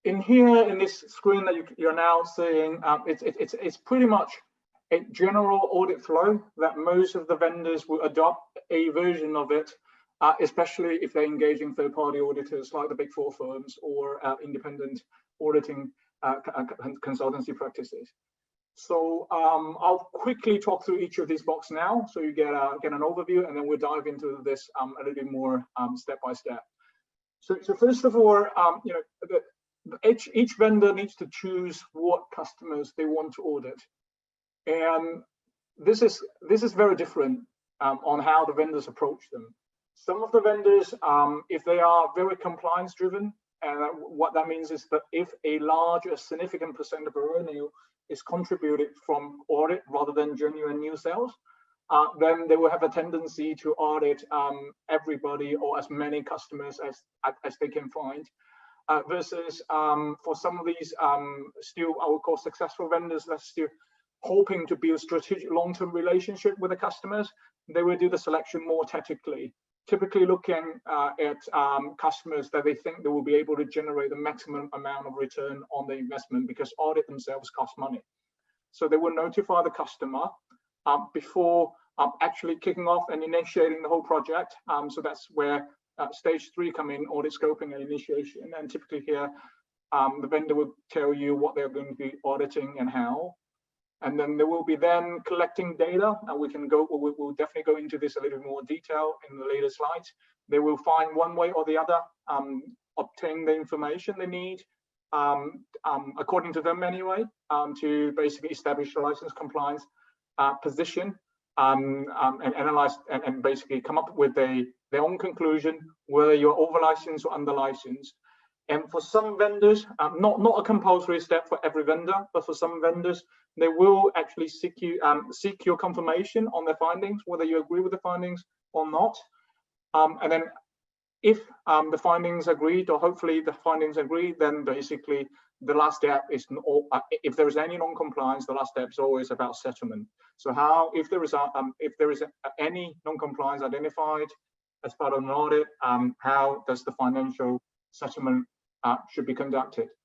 in here, in this screen that you're now seeing, it's pretty much a general audit flow that most of the vendors will adopt a version of it, especially if they're engaging third-party auditors like the Big Four firms or independent auditing consultancy practices. So I'll quickly talk through each of these boxes now, so you get an overview, and then we'll dive into this a little bit more step by step. So first of all, each vendor needs to choose what customers they want to audit, and this is very different on how the vendors approach them. Some of the vendors, if they are very compliance driven, and what that means is that if a large or significant percent of revenue is contributed from audit rather than genuine new sales, then they will have a tendency to audit everybody or as many customers as they can find. Versus for some of these still I would call successful vendors that's still hoping to build strategic long-term relationship with the customers, they will do the selection more tactically, typically looking at customers that they think they will be able to generate the maximum amount of return on the investment, because audit themselves cost money. So they will notify the customer before actually kicking off and initiating the whole project. So that's where stage 3 come in, audit scoping and initiation. And typically here, the vendor will tell you what they're going to be auditing and how. And then there will be then collecting data, and we'll definitely go into this a little more detail in the later slides. They will find one way or the other, obtain the information they need, according to them anyway, to basically establish the license compliance position, and analyze and basically come up with their own conclusion, whether you're over licensed or under licensed. And for some vendors, not a compulsory step for every vendor, but for some vendors, they will actually seek your confirmation on their findings, whether you agree with the findings or not. And then if the findings agreed, or hopefully the findings agree, then basically the last step is, if there is any non-compliance, the last step is always about settlement. So if there is any non-compliance identified as part of an audit, how does the financial settlement should be conducted?